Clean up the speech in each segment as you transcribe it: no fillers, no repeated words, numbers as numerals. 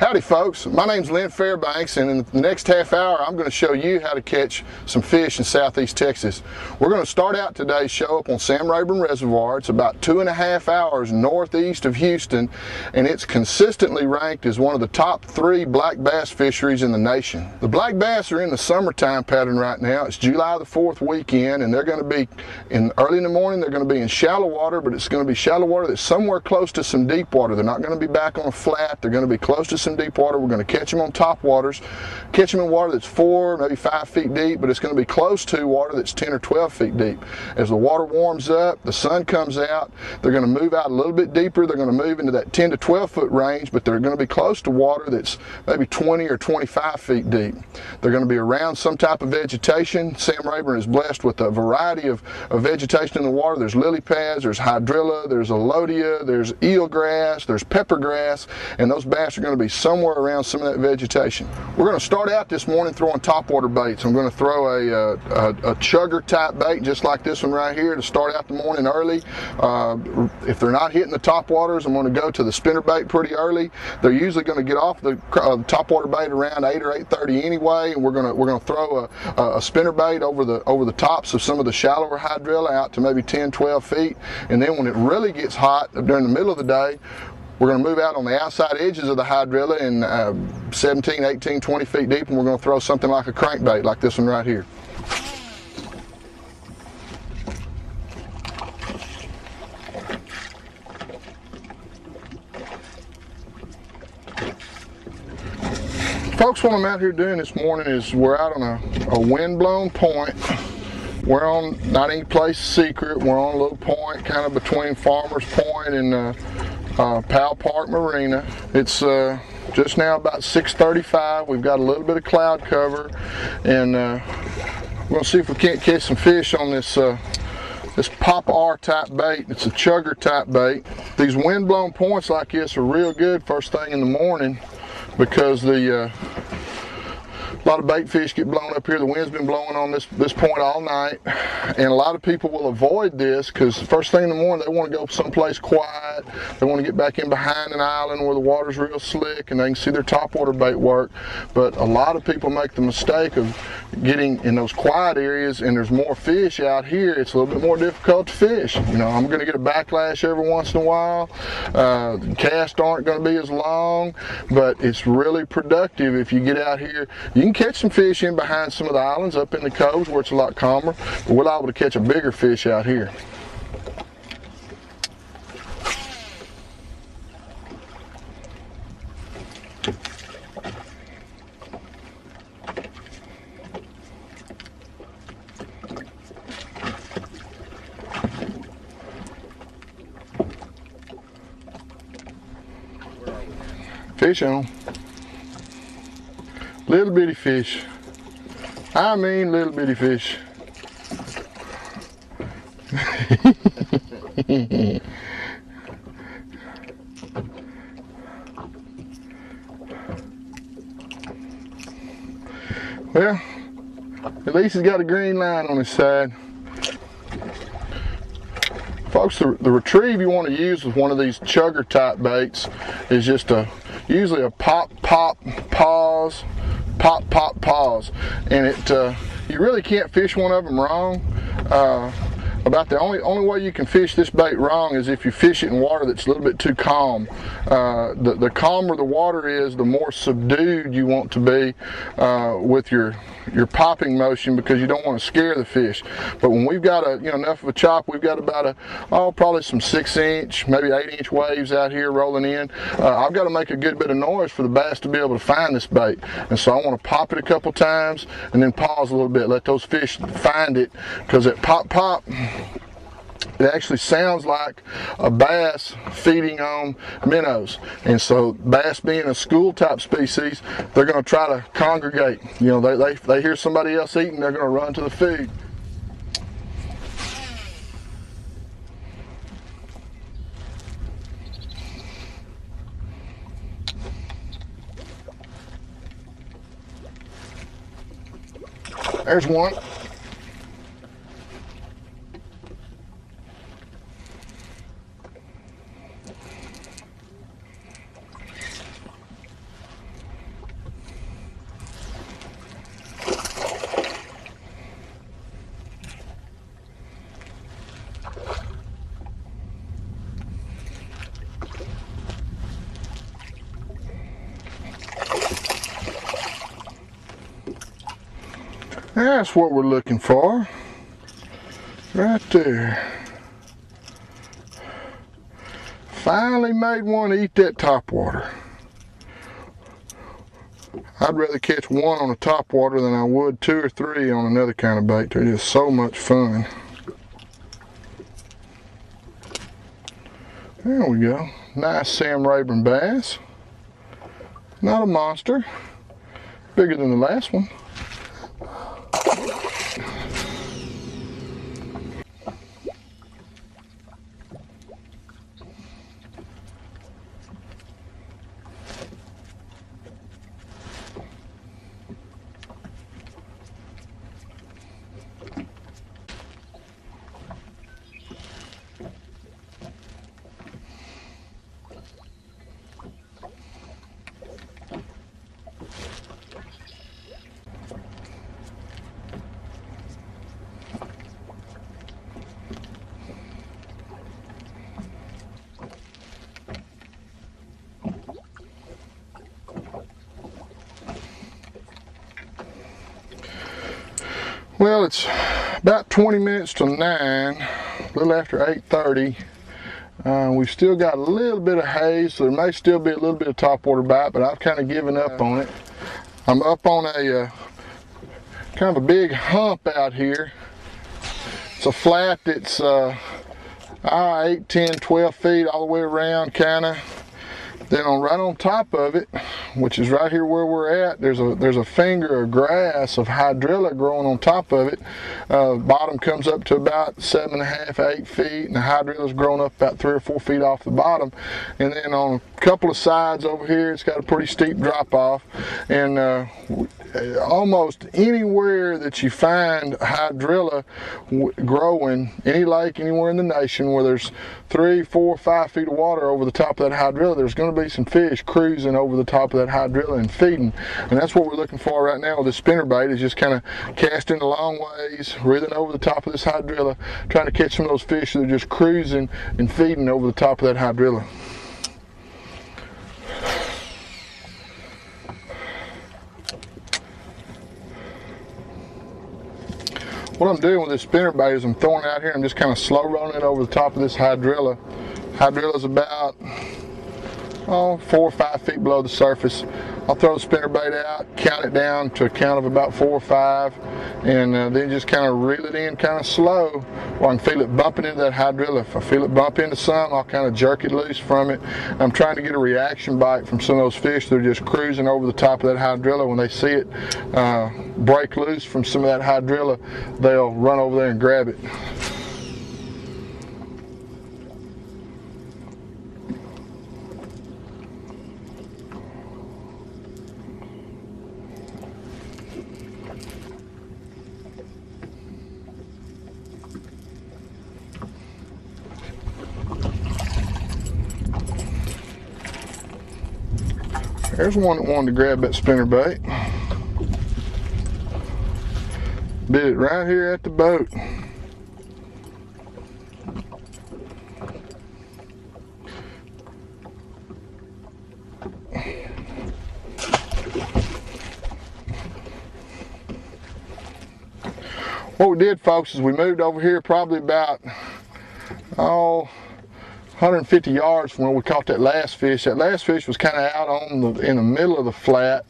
Howdy folks, my name's Lynn Fairbanks, and in the next half hour I'm going to show you how to catch some fish in southeast Texas. We're going to start out today's show up on Sam Rayburn Reservoir. It's about 2.5 hours northeast of Houston, and it's consistently ranked as one of the top 3 black bass fisheries in the nation. The black bass are in the summertime pattern right now. It's July the 4th weekend, and they're going to be early in the morning. They're going to be in shallow water, but it's going to be shallow water that's somewhere close to some deep water. They're not going to be back on a flat. They're going to be close to some deep water. We're going to catch them on top waters, catch them in water that's 4, maybe 5 feet deep, but it's going to be close to water that's 10 or 12 feet deep. As the water warms up, the sun comes out, they're going to move out a little bit deeper. They're going to move into that 10 to 12 foot range, but they're going to be close to water that's maybe 20 or 25 feet deep. They're going to be around some type of vegetation. Sam Rayburn is blessed with a variety of vegetation in the water. There's lily pads, there's hydrilla, there's elodia, there's eelgrass, there's peppergrass, and those bass are going to be somewhere around some of that vegetation. We're going to start out this morning throwing topwater baits. I'm going to throw a chugger type bait just like this one right here to start out the morning early. If they're not hitting the topwaters, I'm going to go to the spinner bait pretty early. They're usually going to get off the topwater bait around 8 or 8:30 anyway, and we're going to throw a spinner bait over the tops of some of the shallower hydrilla out to maybe 10, 12 feet, and then when it really gets hot during the middle of the day, we're going to move out on the outside edges of the hydrilla in 17, 18, 20 feet deep, and we're going to throw something like a crankbait like this one right here. Folks, what I'm out here doing this morning is we're out on a wind-blown point. We're on not any place secret. We're on a little point kind of between Farmers Point and Powell Park Marina. It's just now about 6:35. We've got a little bit of cloud cover, and we're going to see if we can't catch some fish on this this Pop-R type bait. It's a chugger type bait. These wind-blown points like this are real good first thing in the morning because a lot of bait fish get blown up here. The wind's been blowing on this point all night, and a lot of people will avoid this because first thing in the morning they want to go someplace quiet. They want to get back in behind an island where the water's real slick and they can see their topwater bait work. But a lot of people make the mistake of getting in those quiet areas, and there's more fish out here. It's a little bit more difficult to fish. You know, I'm going to get a backlash every once in a while. Casts aren't going to be as long, but it's really productive if you get out here. You can catch some fish in behind some of the islands up in the coves where it's a lot calmer, but we're able to catch a bigger fish out here. Fish on. Little bitty fish. I mean little bitty fish. Well, at least he's got a green line on his side. Folks, the retrieve you want to use with one of these chugger type baits is just usually a pop, pause, pop, pause, and you really can't fish one of them wrong. About the only way you can fish this bait wrong is if you fish it in water that's a little bit too calm. The calmer the water is, the more subdued you want to be with your popping motion, because you don't want to scare the fish. But when we've got enough of a chop, we've got about probably some 6-inch, maybe 8-inch waves out here rolling in. I've got to make a good bit of noise for the bass to be able to find this bait, and so I want to pop it a couple times and then pause a little bit, let those fish find it, because at pop, it actually sounds like a bass feeding on minnows. And so bass being a school type species, they're going to try to congregate. You know, they hear somebody else eating, they're going to run to the food. There's one. That's what we're looking for. Right there. Finally made one eat that topwater. I'd rather catch one on a topwater than I would 2 or 3 on another kind of bait. They're just so much fun. There we go. Nice Sam Rayburn bass. Not a monster. Bigger than the last one. Well, it's about 20 minutes till 9, a little after 8:30. We've still got a little bit of haze, so there may still be a little bit of topwater bite, but I've kind of given up on it. I'm up on a kind of a big hump out here. It's a flat that's 8, 10, 12 feet all the way around, kind of. Then right on top of it, which is right here where we're at, there's a finger of grass of hydrilla growing on top of it. Bottom comes up to about 7.5, 8 feet, and the hydrilla's grown up about 3 or 4 feet off the bottom. And then on a couple of sides over here, it's got a pretty steep drop off. And almost anywhere that you find hydrilla growing, any lake anywhere in the nation where there's 3, 4, 5 feet of water over the top of that hydrilla, there's going to be some fish cruising over the top of that hydrilla and feeding. And that's what we're looking for right now with this spinnerbait, is just kind of casting a long ways, reeling over the top of this hydrilla, trying to catch some of those fish that are just cruising and feeding over the top of that hydrilla. What I'm doing with this spinnerbait is I'm throwing it out here, I'm just kind of slow rolling it over the top of this hydrilla. Hydrilla's about 4 or 5 feet below the surface. I'll throw the spinnerbait out, count it down to a count of about 4 or 5, and then just kind of reel it in kind of slow where I can feel it bumping into that hydrilla. If I feel it bump into some, I'll kind of jerk it loose from it. I'm trying to get a reaction bite from some of those fish that are just cruising over the top of that hydrilla. When they see it break loose from some of that hydrilla, they'll run over there and grab it. There's one that wanted to grab that spinnerbait. Bit it right here at the boat. What we did, folks, is we moved over here probably about 150 yards from where we caught that last fish. That last fish was kind of out in the middle of the flat.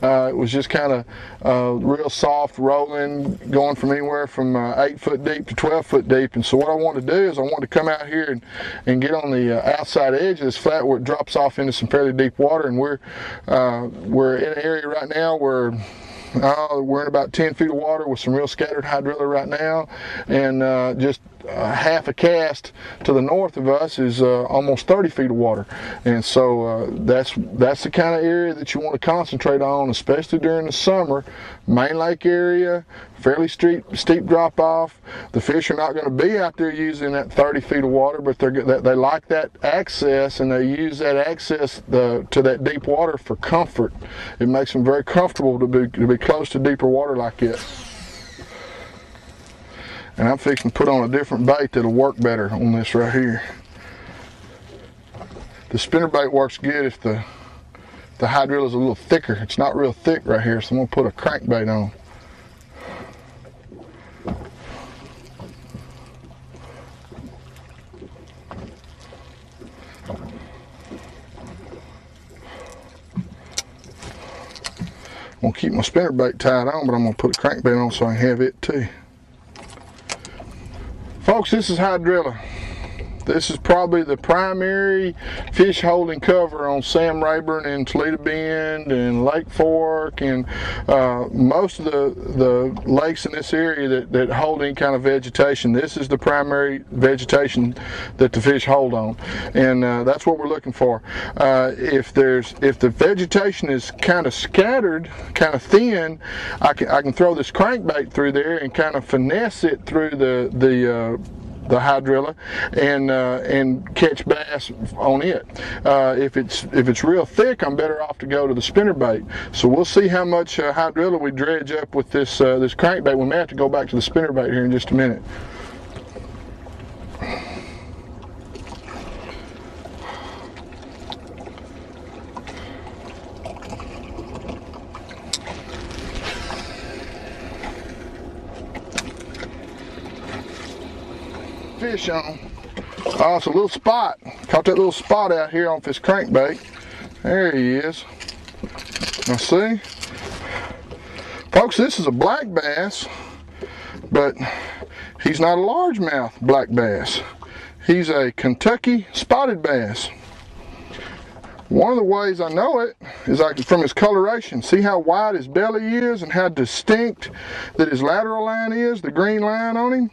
It was just kind of real soft rolling, going from anywhere from 8 foot deep to 12 foot deep. And so what I wanted to do is I wanted to come out here and get on the outside edge of this flat where it drops off into some fairly deep water. And we're in an area right now where we're in about 10 feet of water with some real scattered hydrilla right now, and just half a cast to the north of us is almost 30 feet of water. And so that's the kind of area that you want to concentrate on, especially during the summer. Main lake area, fairly steep drop off. The fish are not going to be out there using that 30 feet of water, but they like that access, and they use that access to that deep water for comfort. It makes them very comfortable to be close to deeper water like this. And I'm fixing to put on a different bait that'll work better on this right here. The spinnerbait works good if the hydrilla is a little thicker. It's not real thick right here, so I'm going to put a crankbait on. gonna keep my spinnerbait tied on, but I'm gonna put a crankbait on so I can have it too. Folks, this is Hydrilla. This is probably the primary fish holding cover on Sam Rayburn and Toledo Bend and Lake Fork and most of the lakes in this area that hold any kind of vegetation. This is the primary vegetation that the fish hold on, and that's what we're looking for. If the vegetation is kind of scattered, kind of thin, I can throw this crankbait through there and kind of finesse it through the Hydrilla and catch bass on it. If it's real thick, I'm better off to go to the spinnerbait. So we'll see how much Hydrilla we dredge up with this this crankbait. We may have to go back to the spinnerbait here in just a minute. Fish on. Oh, it's a little spot. Caught that little spot out here on this crankbait. There he is. Now see? Folks, this is a black bass, but he's not a largemouth black bass. He's a Kentucky spotted bass. One of the ways I know it is from his coloration. See how wide his belly is and how distinct that his lateral line is, the green line on him?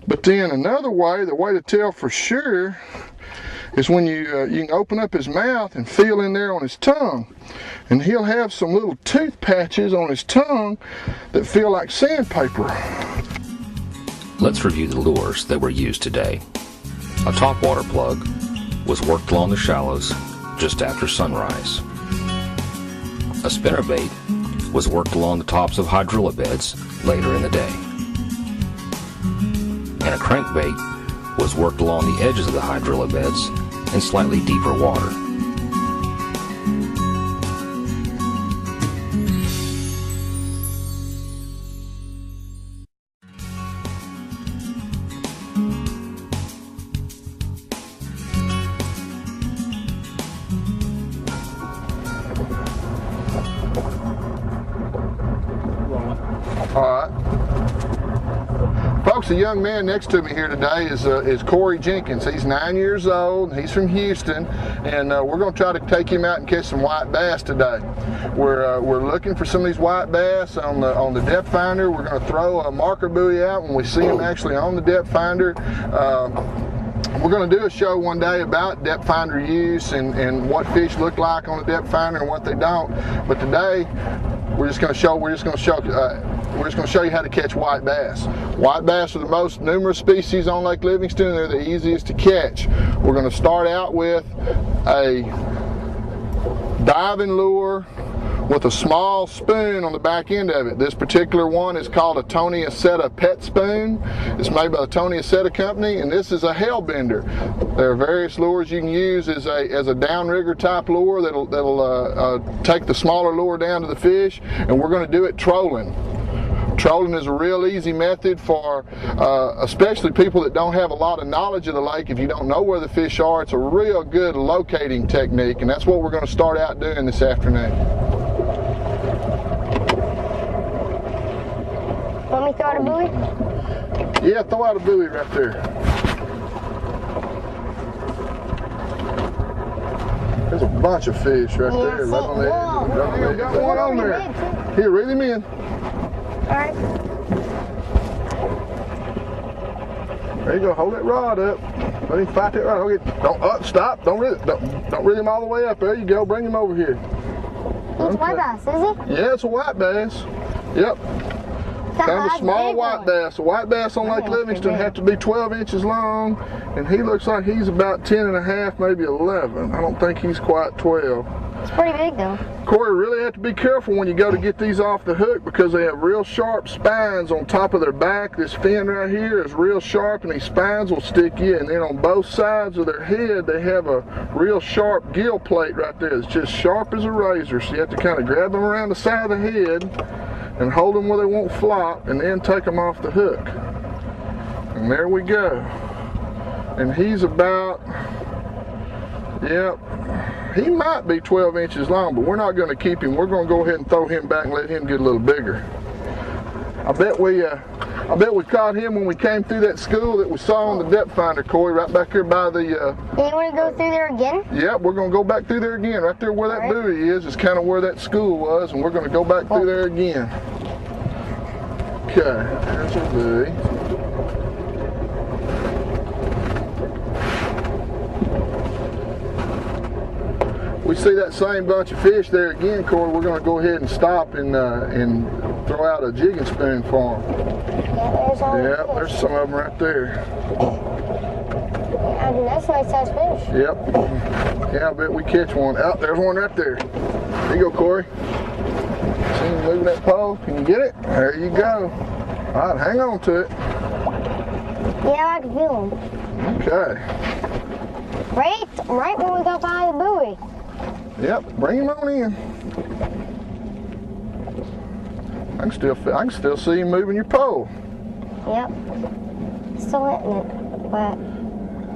But then another way, the way to tell for sure, is when you can open up his mouth and feel in there on his tongue. And he'll have some little tooth patches on his tongue that feel like sandpaper. Let's review the lures that were used today. A topwater plug was worked along the shallows just after sunrise. A spinnerbait was worked along the tops of hydrilla beds later in the day. And a crankbait was worked along the edges of the hydrilla beds in slightly deeper water. Alright. Folks, the young man next to me here today is Corey Jenkins. He's 9 years old. He's from Houston, and we're going to try to take him out and catch some white bass today. We're looking for some of these white bass on the depth finder. We're going to throw a marker buoy out when we see them actually on the depth finder. We're going to do a show one day about depth finder use and what fish look like on the depth finder and what they don't. But today we're just going to show you how to catch white bass. White bass are the most numerous species on Lake Livingston. They're the easiest to catch. We're going to start out with a diving lure with a small spoon on the back end of it. This particular one is called a Tony Aceta pet spoon. It's made by the Tony Aceta company, and this is a hellbender. There are various lures you can use as a downrigger type lure that'll take the smaller lure down to the fish, and we're going to do it trolling. Trolling is a real easy method for especially people that don't have a lot of knowledge of the lake. If you don't know where the fish are, it's a real good locating technique, and that's what we're going to start out doing this afternoon. Want me to throw out a buoy? Yeah, throw out a buoy right there. There's a bunch of fish right there. Got one on there. Here, reel him in. Alright. There you go. Hold that rod up. Let him fight that rod. Stop. Don't reel him all the way up. There you go. Bring him over here. It's a white bass, is it? Yeah, it's a white bass. Yep. Kind of a small white bass. A white bass on Lake Livingston have to be 12 inches long, and he looks like he's about 10 and a half, maybe 11. I don't think he's quite 12. It's pretty big though. Corey, really have to be careful when you go to get these off the hook because they have real sharp spines on top of their back. This fin right here is real sharp, and these spines will stick you. And then on both sides of their head, they have a real sharp gill plate right there. It's just sharp as a razor. So you have to kind of grab them around the side of the head and hold them where they won't flop, and then take them off the hook. And there we go. And he's about, yep, He might be 12 inches long, but we're not going to keep him. We're going to go ahead and throw him back and let him get a little bigger. I bet we caught him when we came through that school that we saw on the depth finder, Corey, right back here by the... You want to go through there again? Yep, we're going to go back through there again. Right there where that buoy is kind of where that school was, and we're going to go back through there again. Okay, there's our buoy. We see that same bunch of fish there again, Corey. We're going to go ahead and stop and throw out a jigging spoon for them. Yeah, there's some of them right there. Yeah, that's a nice size fish. Yep. Yeah, I bet we catch one. Oh, there's one right there. There you go, Corey. See him moving that pole? Can you get it? There you go. All right, hang on to it. Yeah, I can feel him. Okay. Right when we got by the buoy. Yep, bring him on in. I can still see him moving your pole. Yep. Still hitting it, but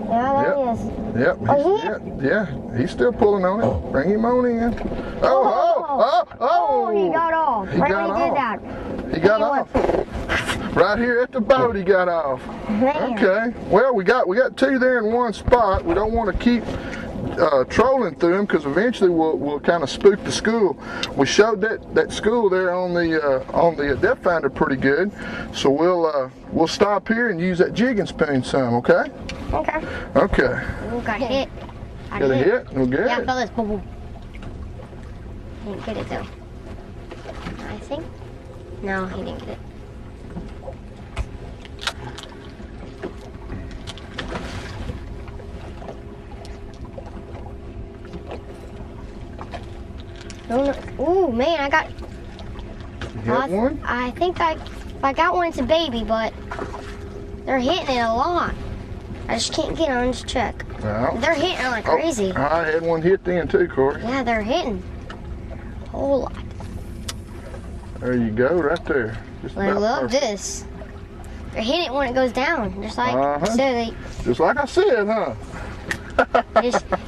yeah, there he is. Yep. Yeah, he's still pulling on it. Bring him on in. Oh! He got off. He got off. He got off. Right here at the boat, he got off. Man. Okay. Well, we got two there in one spot. We don't want to keep trolling through them because eventually we'll kind of spook the school. We showed that school there on the depth finder pretty good, so we'll stop here and use that jigging spoon some. Okay. Okay. Okay. We got hit. Got a hit? We'll get it. Yeah, fellas. Boom, boom. Didn't get it though. I think. No, he didn't get it. No. Ooh, man, I got. You hit one? I think I got one. It's a baby, but they're hitting it a lot. I just can't get on to check. No. They're hitting it like crazy. I had one hit then too, Corey. Yeah, they're hitting a whole lot. There you go, right there. Just I about love perfect. this. They're hitting it when it goes down, just like so they. Just like I said, huh?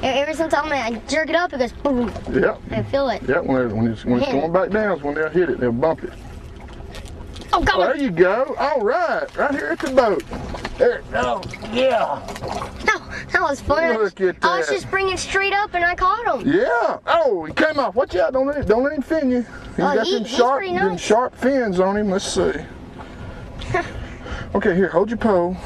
Every single time I jerk it up, it goes boom. Yep. I feel it. Yep. When it's going back down is when they'll hit it. They'll bump it. Oh, God. There you go. All right, right here at the boat. There. Oh, yeah. That was fun. Look at I was that. just bringing straight up and I caught him. Yeah. Oh, he came off. Watch out. Don't let him fin you. He's got he's pretty nice. them sharp fins on him. Let's see. Okay, here. Hold your pole.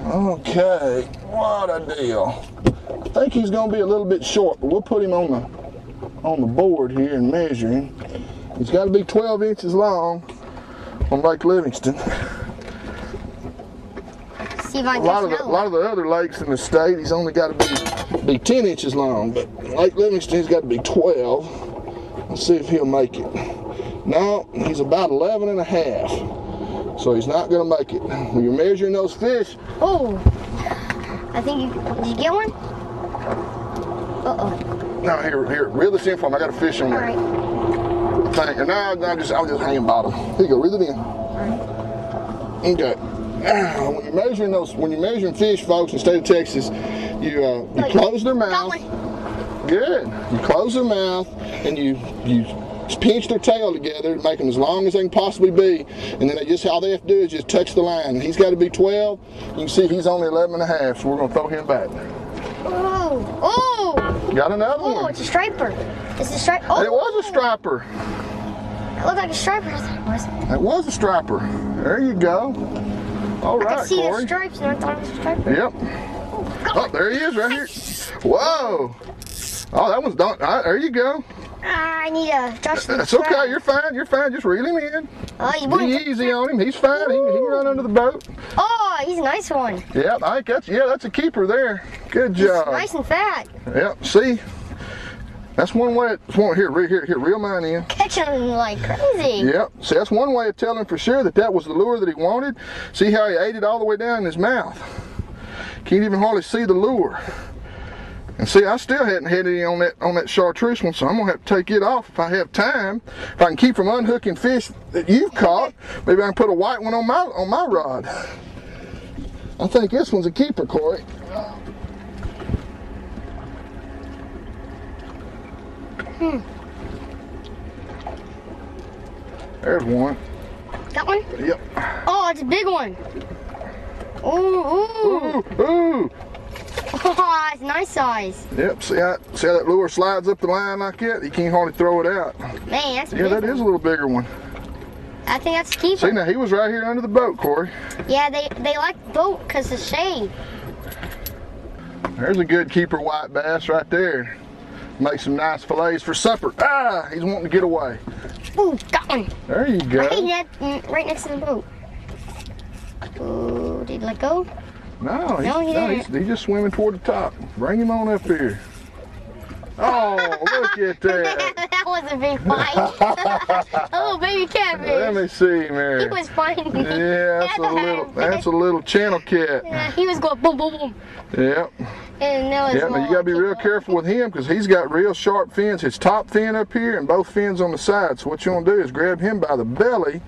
Okay. What a deal. I think he's going to be a little bit short, but we'll put him on the board here and measure him. He's got to be 12 inches long on Lake Livingston. See if I A can lot catch of the other lakes in the state, he's only got to be 10 inches long, but Lake Livingston, he's got to be 12. Let's see if he'll make it. No, he's about 11 and a half, so he's not going to make it. When you're measuring those fish. Oh, I think did you get one? Uh-oh. No, here, reel this in for him. I got a fish on there. All right. No, I'll just hang bottom. Here you go, reel it in. Okay. When you're measuring fish, folks, in the state of Texas, you close their mouth. Good. You close their mouth and you pinch their tail together, make them as long as they can possibly be, and then all they have to do is just touch the line. And he's got to be 12. You can see he's only 11 and a half, so we're going to throw him back. Oh! Got another one. Oh, it's a striper. It's a striper. Oh! It was a striper. It looked like a striper. I thought it was. It was a striper. There you go. All right, I could see Corey. the stripes and I thought it was a striper. Yep. Oh, there he is right here. Whoa. Oh, that one's done. All right, there you go. I need to touch the That's okay. You're fine. You're fine. Just reel him in. Oh, you Be want easy on him. He's fine. He can run under the boat. Oh, he's a nice one. Yep. I think that's a keeper there. Good He's job. nice and fat. Yep. See. That's one way. Here, reel mine in. Catching him like crazy. Yep. See, that's one way of telling for sure that was the lure that he wanted. See how he ate it all the way down in his mouth. Can't even hardly see the lure. And see, I still hadn't had any on that chartreuse one, so I'm gonna have to take it off if I have time. If I can keep from unhooking fish that you've caught, maybe I can put a white one on my rod. I think this one's a keeper, Corey. There's one. Got one? Yep. Oh, it's a big one. Ooh, ooh. Ooh. Oh, it's nice size. Yep, see how that lure slides up the line like that? You can't hardly throw it out. Man, that's a Yeah, big that one. is a little bigger one. I think that's a keeper. See, now he was right here under the boat, Corey. Yeah, they like the boat because of shade. There's a good keeper white bass right there. Make some nice fillets for supper. Ah, he's wanting to get away. Ooh, got one. There you go. Right next to the boat. Ooh, did he let go? No, he he's just swimming toward the top. Bring him on up here. Oh, look at that. That was a big fight. Oh, baby catfish. Let me see him here. He was fighting. Yeah, that's a little channel cat. Yeah, he was going boom, boom, boom. Yep. And that was Yeah, but you gotta be real careful with him because he's got real sharp fins. His top fin up here and both fins on the side. So what you want to do is grab him by the belly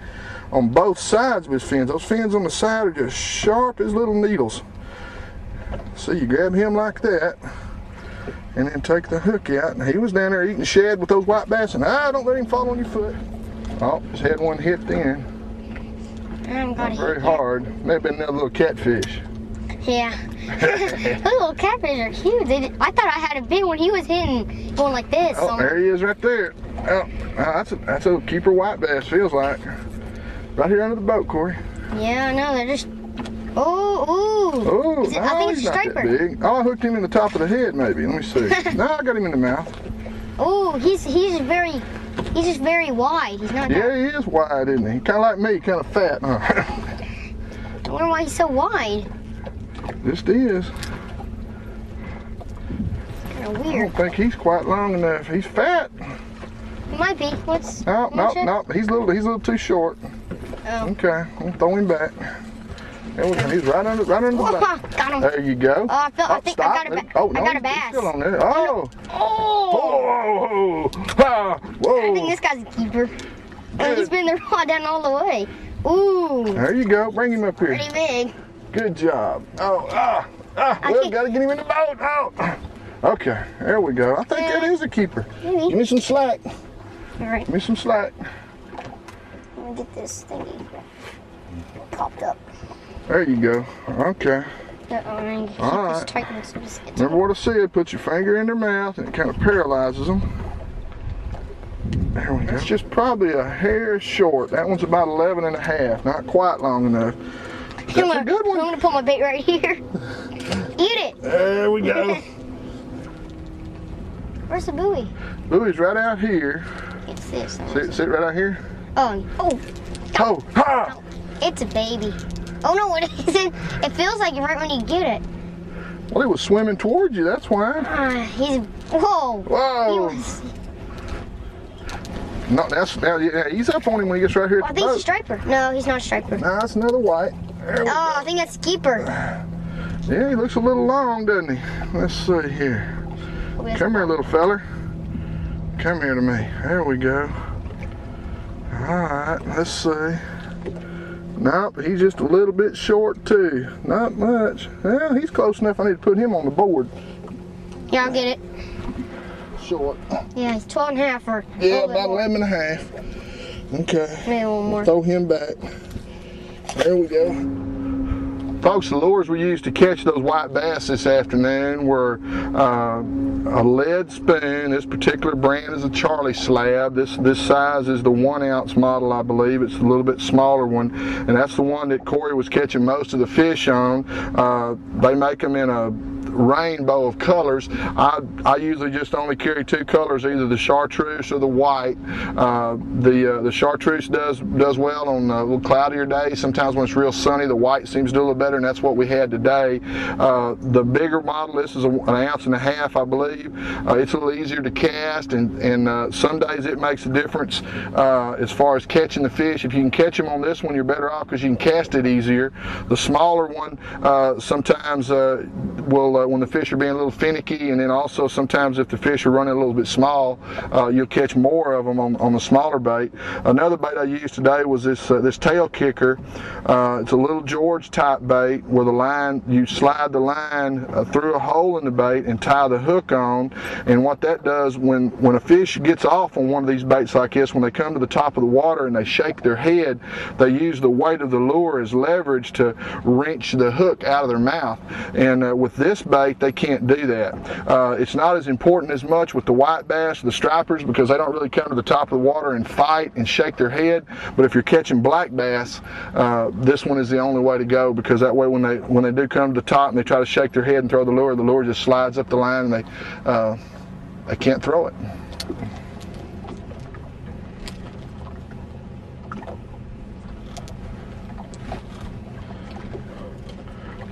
on both sides of his fins. Those fins on the side are just sharp as little needles. So you grab him like that and then take the hook out. And he was down there eating shad with those white bass, and don't let him fall on your foot. Oh, just had one hit then. Not very hard. Maybe another little catfish. Yeah. Those little catfish are huge. I thought I had a big one. He was hitting going like this. Oh, there he is right there. Oh, that's a keeper white bass, feels like. Right here under the boat, Corey. Yeah, I know. They're just... Oh, ooh. Oh, I think it's a striper. Not that big. Oh, I hooked him in the top of the head, maybe. Let me see. No, I got him in the mouth. Oh, he's just very wide. He's not. Yeah, he is wide, isn't he? Kind of like me, kind of fat, huh? I wonder why he's so wide. Just is. Kind of I weird. don't think he's quite long enough. He's fat. He might be. What's? No. He's a little too short. Oh. Okay, we'll throw him back. There we go. He's right under the boat. Got him. There you go. I think stop. I got a Oh, no, I got a he's bass. still on there. Oh. Oh. Whoa. Ah, whoa. I think this guy's a keeper. Oh, he's been the rod down all the way. Ooh. There you go. Bring him up here. Pretty big. Good job. Oh, well, gotta get him in the boat. Oh. Okay, there we go. I think that is a keeper. Maybe. Give me some slack. All right. Give me some slack. Let me get this thingy popped up. There you go. Okay. All right. right. Remember what I said, put your finger in their mouth and it kind of paralyzes them. There we go. It's just probably a hair short. That one's about 11 and a half, not quite long enough. That's a good one. I'm gonna put my bait right here. Eat it. There we go. Where's the buoy? Buoy's right out here. It's this. See it right out here? Oh. Oh, ha! It's a baby. Oh no, it isn't. It feels like it right when you get it. Well, it was swimming towards you, that's why. Whoa. Whoa. No, yeah, he's up on him when he gets right here at the I think boat. he's a striper. No, he's not a striper. No, that's another white. There we go. I think that's a keeper. Yeah, he looks a little long, doesn't he? Let's see here. Come here, little feller. Come here to me. There we go. Alright, let's see. Nope, he's just a little bit short too. Not much. Well, he's close enough. I need to put him on the board. Yeah, I'll get it. Short. Yeah, he's 12 and a half or Yeah, about 11 and a half. Okay. Maybe one more. Throw him back. There we go. Folks, the lures we used to catch those white bass this afternoon were a lead spoon. This particular brand is a Charlie slab. This size is the 1 ounce model, I believe. It's a little bit smaller one, and that's the one that Corey was catching most of the fish on. They make them in a rainbow of colors. I usually just only carry 2 colors, either the chartreuse or the white. The chartreuse does well on a little cloudier days. Sometimes when it's real sunny, the white seems to do a little better, and that's what we had today. The bigger model, this is 1.5 ounces, I believe. It's a little easier to cast, and some days it makes a difference as far as catching the fish. If you can catch them on this one, you're better off because you can cast it easier. The smaller one sometimes will when the fish are being a little finicky, and then also sometimes if the fish are running a little bit small, you'll catch more of them on the smaller bait. Another bait I used today was this tail kicker. It's a little George type bait where the line, you slide the line through a hole in the bait and tie the hook on, and what that does when a fish gets off on one of these baits like this, when they come to the top of the water and they shake their head, they use the weight of the lure as leverage to wrench the hook out of their mouth. And with this bait, they can't do that. It's not as important as much with the white bass or the stripers because they don't really come to the top of the water and fight and shake their head. But if you're catching black bass, this one is the only way to go, because that way when they do come to the top and they try to shake their head and throw the lure just slides up the line and they can't throw it.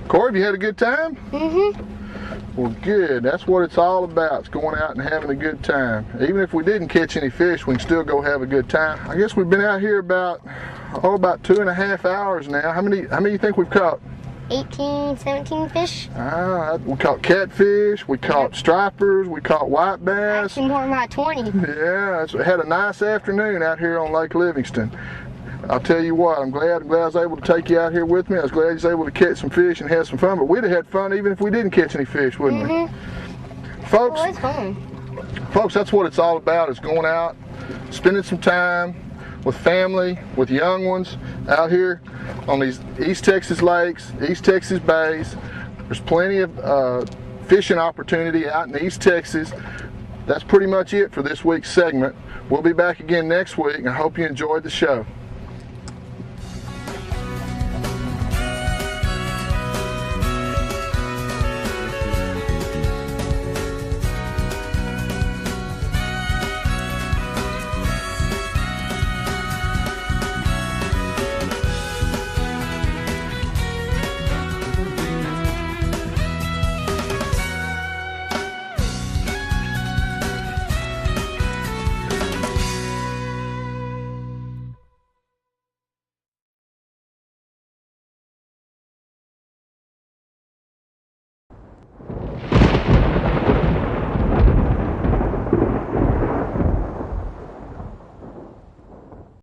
Corey, have you had a good time? Mm-hmm. Well, good. That's what it's all about. It's going out and having a good time. Even if we didn't catch any fish, we can still go have a good time. I guess we've been out here about 2.5 hours now. How many do you think we've caught? 18, 17 fish. We caught catfish, we caught stripers, we caught white bass. Actually more than about 20. Yeah, had a nice afternoon out here on Lake Livingston. I'll tell you what, I'm glad I was able to take you out here with me. I was glad you was able to catch some fish and have some fun, but we'd have had fun even if we didn't catch any fish, wouldn't we? Folks, well, it's fun. Folks, that's what it's all about, is going out, spending some time with family, with young ones out here on these East Texas lakes, East Texas bays. There's plenty of fishing opportunity out in East Texas. That's pretty much it for this week's segment. We'll be back again next week, and I hope you enjoyed the show.